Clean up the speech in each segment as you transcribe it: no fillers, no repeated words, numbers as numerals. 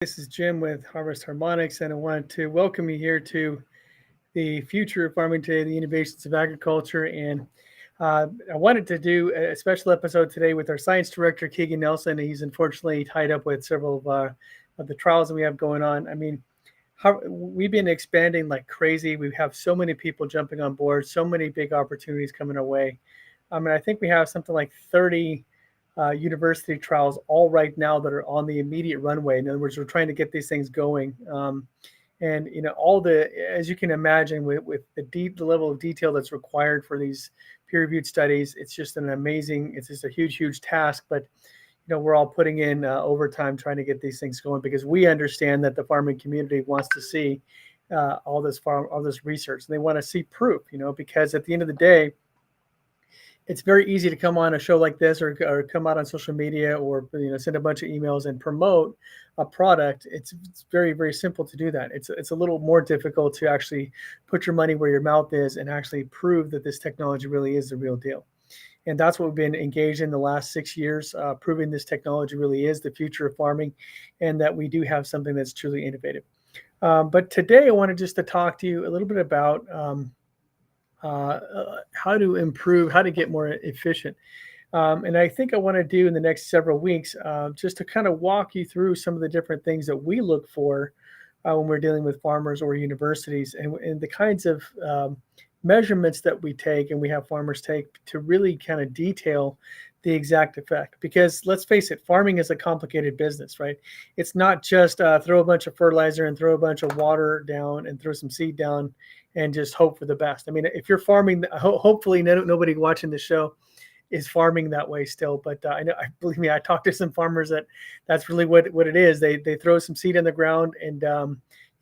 This is Jim with Harvest Harmonics, and I wanted to welcome you here to the Future of Farming Today, the Innovations of Agriculture. And I wanted to do a special episode today with our science director, Keegan Nelson. He's unfortunately tied up with several of the trials that we have going on. I mean, we've been expanding like crazy. We have so many people jumping on board, so many big opportunities coming our way. I mean, I think we have something like 30 university trials all right now that are on the immediate runway. In other words, we're trying to get these things going. And all the, as you can imagine, with the level of detail that's required for these peer-reviewed studies, it's just it's just a huge task. But we're all putting in overtime trying to get these things going because we understand that the farming community wants to see all this research, and they want to see proof. Because at the end of the day, it's very easy to come on a show like this or come out on social media or send a bunch of emails and promote a product. It's very simple to do that. It's a little more difficult to actually put your money where your mouth is and actually prove that this technology really is the real deal. And that's what we've been engaged in the last 6 years, proving this technology really is the future of farming and that we do have something that's truly innovative. But today I wanted just to talk to you a little bit about how to improve, how to get more efficient. And I think I want to do in the next several weeks just to kind of walk you through some of the different things that we look for when we're dealing with farmers or universities and the kinds of measurements that we take and we have farmers take to really kind of detail the exact effect. Because let's face it, farming is a complicated business, right? It's not just throw a bunch of fertilizer and throw a bunch of water down and throw some seed down and just hope for the best. I mean, if you're farming, hopefully nobody watching the show is farming that way still. But I know, believe me, I talked to some farmers that's really what it is. They throw some seed in the ground and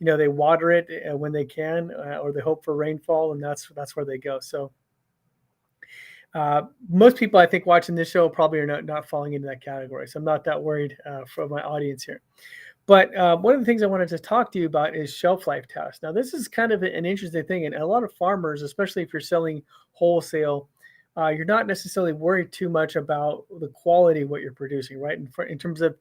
they water it when they can, or they hope for rainfall, and that's where they go. So most people I think watching this show probably are not falling into that category. So I'm not that worried for my audience here. But one of the things I wanted to talk to you about is shelf life tests. Now, this is kind of an interesting thing. And a lot of farmers, especially if you're selling wholesale, you're not necessarily worried too much about the quality of what you're producing, right? In terms of,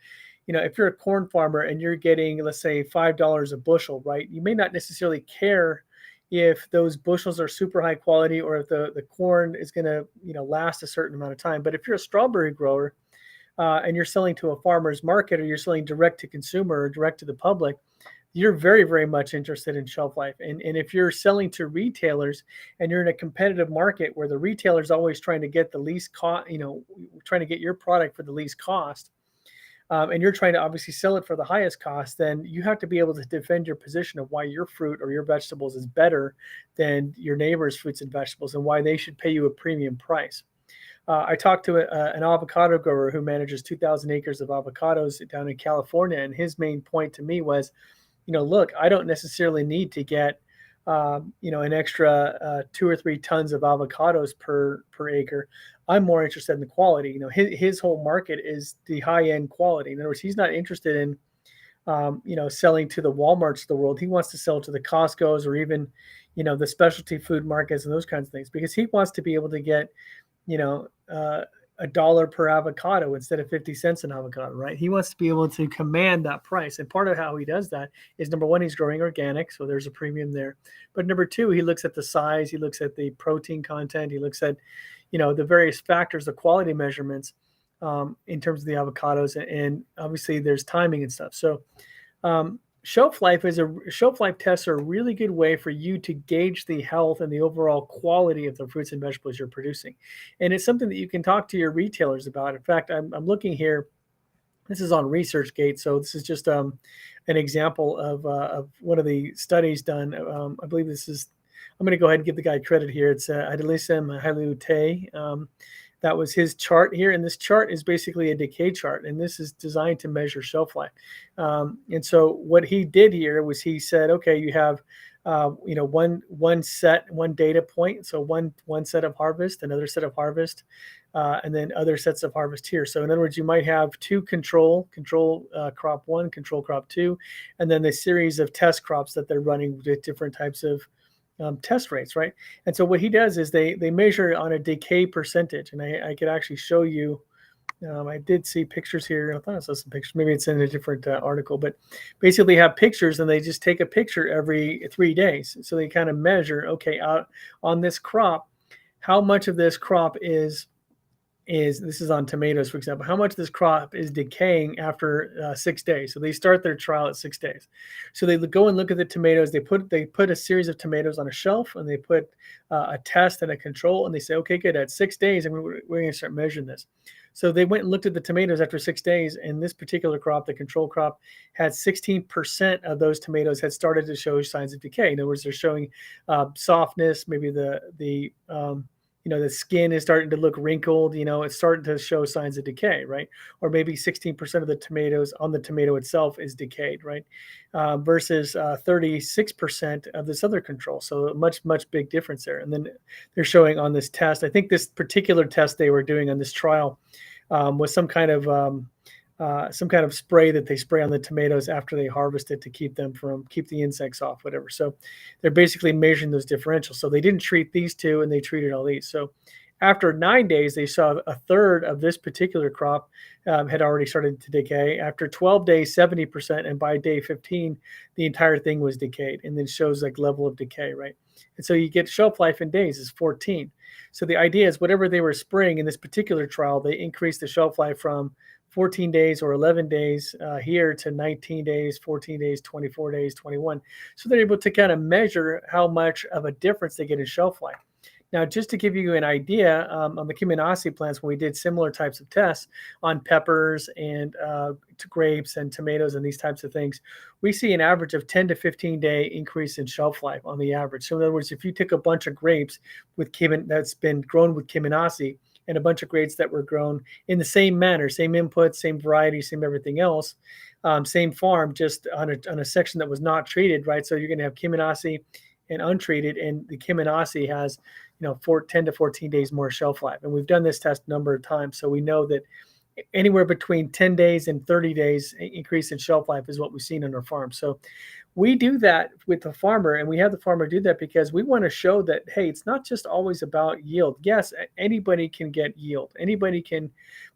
if you're a corn farmer and you're getting, let's say, $5 a bushel, right? You may not necessarily care if those bushels are super high quality or if the corn is going to, last a certain amount of time. But if you're a strawberry grower, and you're selling to a farmer's market or you're selling direct to consumer or direct to the public, you're very much interested in shelf life. And if you're selling to retailers and you're in a competitive market where the retailer is always trying to get the least cost, trying to get your product for the least cost, and you're trying to obviously sell it for the highest cost, then you have to be able to defend your position of why your fruit or your vegetables is better than your neighbor's fruits and vegetables and why they should pay you a premium price. I talked to an avocado grower who manages 2,000 acres of avocados down in California, and his main point to me was, look, I don't necessarily need to get, an extra 2 or 3 tons of avocados per acre. I'm more interested in the quality. His whole market is the high end quality. In other words, he's not interested in, selling to the Walmarts of the world. He wants to sell to the Costco's or even, the specialty food markets and those kinds of things because he wants to be able to get $1 per avocado instead of 50 cents an avocado, right? He wants to be able to command that price. And part of how he does that is, number one, he's growing organic, so there's a premium there. But number two, he looks at the size, he looks at the protein content, he looks at, the various factors, the quality measurements in terms of the avocados. And obviously there's timing and stuff. So shelf life tests are a really good way for you to gauge the health and the overall quality of the fruits and vegetables you're producing. And it's something that you can talk to your retailers about. In fact, I'm looking here. This is on ResearchGate. So this is just an example of one of the studies done. I believe I'm going to go ahead and give the guy credit here. It's Adelisim Halute. That was his chart here. And this chart is basically a decay chart. And this is designed to measure shelf life. And so what he did here was he said, okay, you have, one data point. So one set of harvest, another set of harvest, and then other sets of harvest here. So in other words, you might have two control crop one, control crop two, and then the series of test crops that they're running with different types of test rates, right? And so what he does is they measure on a decay percentage, and I could actually show you I did see pictures here. I thought I saw some pictures. Maybe it's in a different article, but basically have pictures, and they just take a picture every 3 days. So they kind of measure, okay, out on this crop, how much of this crop is this is on tomatoes, for example, how much this crop is decaying after 6 days. So they start their trial at 6 days. So they go and look at the tomatoes. They put a series of tomatoes on a shelf, and they put a test and a control, and they say, okay, good, at 6 days, and we're going to start measuring this. So they went and looked at the tomatoes after 6 days, and this particular crop, the control crop, had 16% of those tomatoes had started to show signs of decay. In other words, they're showing softness, maybe the skin is starting to look wrinkled, it's starting to show signs of decay, right? Or maybe 16% of the tomatoes on the tomato itself is decayed, right? Versus 36% of this other control. So much big difference there. And then they're showing on this test, I think this particular test they were doing on this trial was some kind of spray that they spray on the tomatoes after they harvest it to keep the insects off, whatever. So they're basically measuring those differentials. So they didn't treat these two, and they treated all these. So after 9 days, they saw a third of this particular crop had already started to decay. After 12 days, 70%, and by day 15, the entire thing was decayed, and then shows like level of decay, right? And so you get shelf life in days is 14. So the idea is whatever they were spraying in this particular trial, they increased the shelf life from 14 days or 11 days here to 19 days, 14 days, 24 days, 21. So they're able to kind of measure how much of a difference they get in shelf life. Now, just to give you an idea, on the Kiminasi plants, when we did similar types of tests on peppers and grapes and tomatoes and these types of things, we see an average of 10 to 15 day increase in shelf life on the average. So in other words, if you take a bunch of grapes that's been grown with Kiminasi, and a bunch of grapes that were grown in the same manner, same inputs, same variety, same everything else, same farm, just on a section that was not treated, right? So you're going to have Kiminasi and untreated, and the Kiminasi has, 10 to 14 days more shelf life. And we've done this test a number of times, so we know that anywhere between 10 days and 30 days increase in shelf life is what we've seen on our farm. So we do that with the farmer, and we have the farmer do that because we want to show that, hey, it's not just always about yield. Yes, anybody can get yield. Anybody can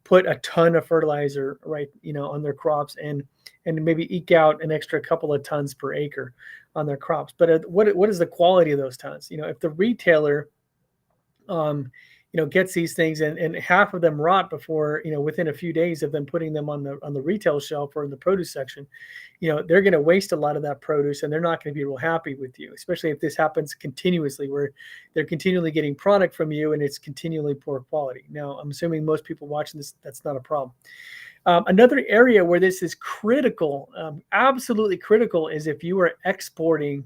put a ton of fertilizer, right, on their crops and maybe eke out an extra couple of tons per acre on their crops. But what is the quality of those tons? If the retailer gets these things and half of them rot before, within a few days of them putting them on the retail shelf or in the produce section, they're going to waste a lot of that produce, and they're not going to be real happy with you, especially if this happens continuously, where they're continually getting product from you and it's continually poor quality. Now, I'm assuming most people watching this, that's not a problem. Another area where this is critical, absolutely critical, is if you are exporting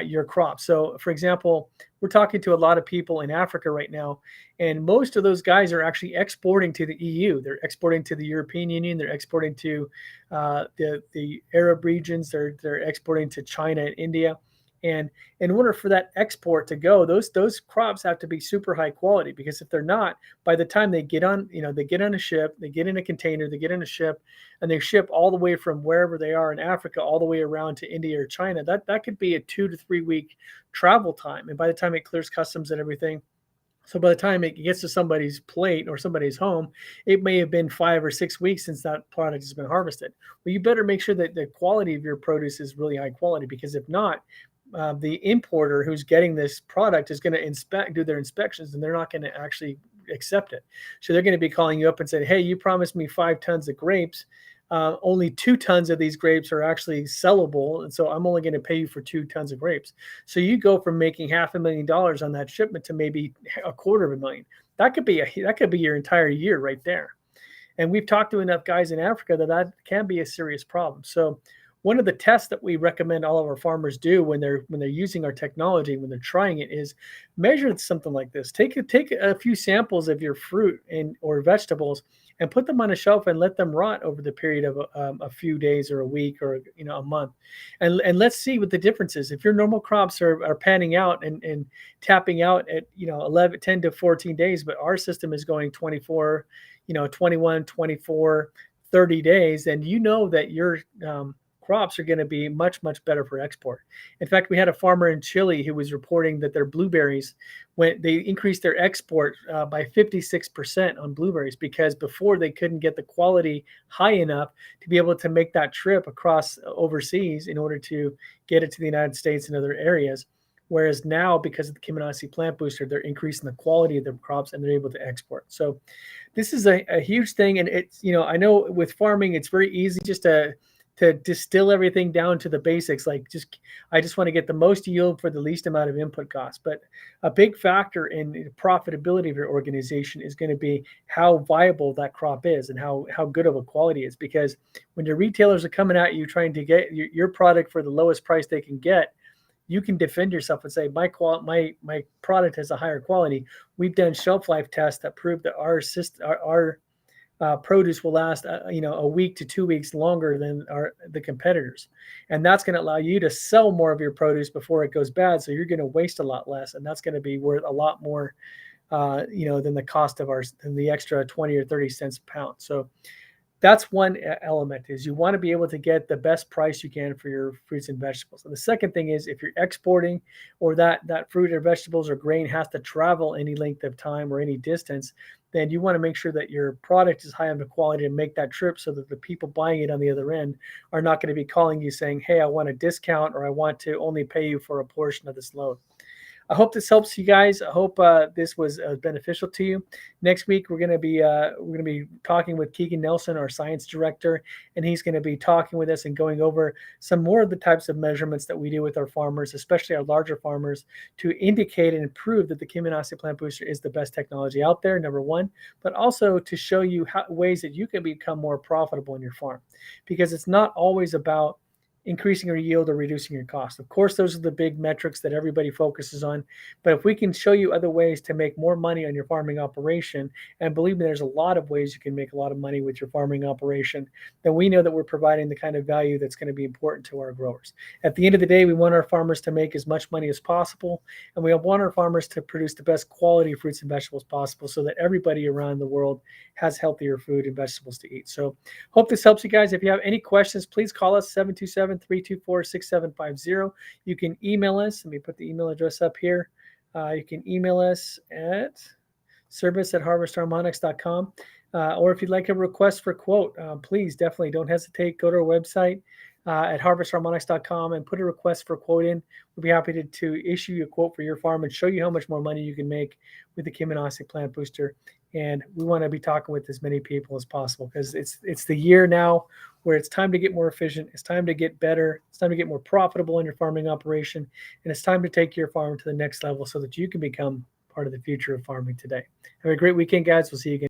your crops. So, for example, we're talking to a lot of people in Africa right now, and most of those guys are actually exporting to the EU. They're exporting to the European Union. They're exporting to the Arab regions. They're exporting to China and India. And in order for that export to go, those crops have to be super high quality, because if they're not, by the time they get on, they get on a ship, they get in a container, they get in a ship, and they ship all the way from wherever they are in Africa all the way around to India or China, that could be a 2 to 3 week travel time. And by the time it clears customs and everything, so by the time it gets to somebody's plate or somebody's home, it may have been 5 or 6 weeks since that product has been harvested. Well, you better make sure that the quality of your produce is really high quality, because if not, the importer who's getting this product is going to do their inspections, and they're not going to actually accept it. So they're going to be calling you up and saying, hey, you promised me 5 tons of grapes. Only 2 tons of these grapes are actually sellable, and so I'm only going to pay you for 2 tons of grapes. So you go from making $500,000 on that shipment to maybe $250,000. That could be your entire year right there. And we've talked to enough guys in Africa that can be a serious problem. So one of the tests that we recommend all of our farmers do when they're using our technology, when they're trying it, is measure something like this. Take a few samples of your fruit or vegetables and put them on a shelf and let them rot over the period of a few days or a week or a month, and let's see what the difference is. If your normal crops are panning out and tapping out at 10 to 14 days, but our system is going 24, 21, 24, 30 days, and that crops are going to be much, much better for export. In fact, we had a farmer in Chile who was reporting that their blueberries, when they increased their export by 56% on blueberries, because before they couldn't get the quality high enough to be able to make that trip across overseas in order to get it to the United States and other areas. Whereas now, because of the Kiminasi plant booster, they're increasing the quality of their crops and they're able to export. So this is a huge thing. And it's, I know with farming, it's very easy just to distill everything down to the basics. Like I just want to get the most yield for the least amount of input costs. But a big factor in the profitability of your organization is going to be how viable that crop is and how good of a quality it is. Because when your retailers are coming at you trying to get your product for the lowest price they can get, you can defend yourself and say, my product has a higher quality. We've done shelf life tests that prove that our produce will last, a week to 2 weeks longer than the competitors, and that's going to allow you to sell more of your produce before it goes bad. So you're going to waste a lot less, and that's going to be worth a lot more, than the cost of than the extra 20 or 30 cents a pound. So that's one element, is you want to be able to get the best price you can for your fruits and vegetables. And the second thing is, if you're exporting, or that fruit or vegetables or grain has to travel any length of time or any distance, then you want to make sure that your product is high enough quality to make that trip, so that the people buying it on the other end are not going to be calling you saying, hey, I want a discount, or I want to only pay you for a portion of this load. I hope this helps you guys. I hope this was beneficial to you. Next week we're going to be talking with Keegan Nelson, our science director, and he's going to be talking with us and going over some more of the types of measurements that we do with our farmers, especially our larger farmers, to indicate and prove that the Kiminasi plant booster is the best technology out there, number one, but also to show you ways that you can become more profitable in your farm, because it's not always about increasing your yield or reducing your cost. Of course, those are the big metrics that everybody focuses on. But if we can show you other ways to make more money on your farming operation, and believe me, there's a lot of ways you can make a lot of money with your farming operation, then we know that we're providing the kind of value that's going to be important to our growers. At the end of the day, we want our farmers to make as much money as possible, and we want our farmers to produce the best quality fruits and vegetables possible, so that everybody around the world has healthier food and vegetables to eat. So hope this helps you guys. If you have any questions, please call us 727-324-6750. You can email us. Let me put the email address up here. You can email us at service@harvestharmonics.com. Or if you'd like a request for quote, please definitely don't hesitate. Go to our website at harvestharmonics.com and put a request for quote in. We'll be happy to issue you a quote for your farm and show you how much more money you can make with the Kiminasi plant booster. And we want to be talking with as many people as possible, because it's the year now where it's time to get more efficient. It's time to get better. It's time to get more profitable in your farming operation. And it's time to take your farm to the next level, so that you can become part of the future of farming today. Have a great weekend, guys. We'll see you again.